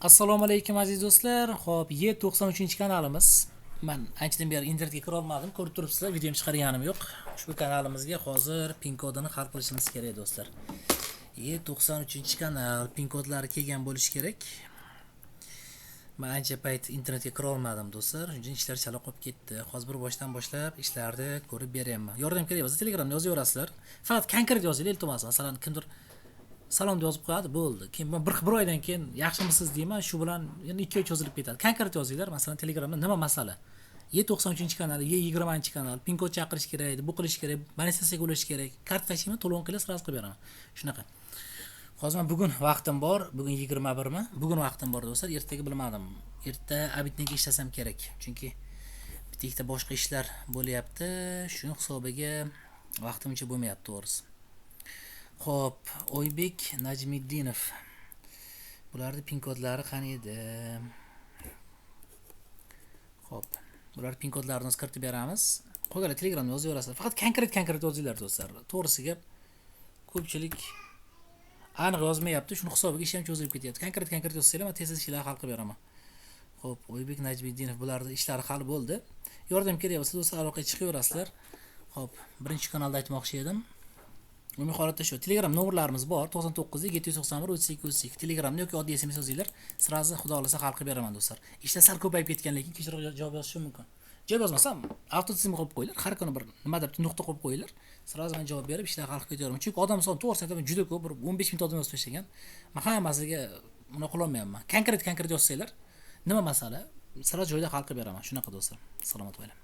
Assalomu alaykum aziz do'stlar. Xo'p, Y93-kanalimiz. Men anchadan beri internetga kira olmadim. Ko'rib turibsizlar, videom chiqarganim yo'q. Ushbu kanalimizga hozir pin kodini hal qilishimiz kerak do'stlar. Y93-kanal pin kodlari kelgan bo'lishi kerak. Men ancha payt internetga kira olmadim do'stlar. Shuning uchun ishlar chala qolib ketdi. Hozir bir boshdan boshlab ishlarni ko'rib beryapman. Yordam kerak bo'lsa Telegramda yozaverasizlar. Faqat konkret yozinglar, iltimos. Masalan, kimdir salom deb yozib qo'yadi, bo'ldi. Keyin men bir oydan keyin yaxshimisiz deyman, shu bilan yana 2 oy cho'zilib ketadi. Konkret yozinglar, masalan, Telegramda nima masala? Y93-kanal, Y20-kanal, pin kod chaqirish kerak edi, bu qilish kerak, monetizatsiyaga ulash kerak. Kart tashiyman, to'lov qilib sraz qilib beraman. Shunaqa. Hozir men bugun vaqtim bor, bugun 21mi? Bugun vaqtim bor do'stlar, ertaga bilmadim. Erta abitnega ishlasam kerak. Chunki bitta ikkita boshqa ishlar bo'lyapti, shuning hisobiga vaqtimcha bo'lmayapti to'g'risi. Xo'p, Oybek Najmiddinov. Bularning pin kodlari qani edi? Xo'p, bular pin kodlarini o'z kiritib beramiz. Qolganlar Telegramda yozaverasizlar. Faqat konkret yozinglar do'stlar. To'g'risi gap, ko'pchilik aniq yozmayapti, shuni hisobiga ish ham cho'zilib ketyapti. Konkret yozsanglar, men tez ishlar hal qilib beraman. Xo'p, Oybek Najmiddinov, bularning ishlari hal bo'ldi. Yordam kerak bo'lsa do'stlar, aloqaga chiqaverasizlar. Xo'p, birinchi kanalda aytmoqchi edim. Umumiy holatda shu. Telegram nomerlarimiz bor. 99 791 32 32. Telegramda yoki oddiy SMS yozinglar. Sirazi xudo xolasa hal qilib beraman do'stlar. Ishlar sal ko'payib ketgan, lekin kechroq javob yozishim mumkin. Javob yozmasam, avtomatik qo'yib qo'yinglar. Har kuni bir nimadir nuqta qo'yib qo'yinglar. Sirazi men javob berib ishlar hal qilib ketaman. Chunki odam soni to'g'risida aytaman, juda ko'p, bir 15 ming odam yozib tashlagan. Men hammasiga buni qila olmayapman. Konkret yozsanglar, nima masala? Sirazi joyida hal qilib beraman. Shunaqa do'stlar. Salomat bo'ling.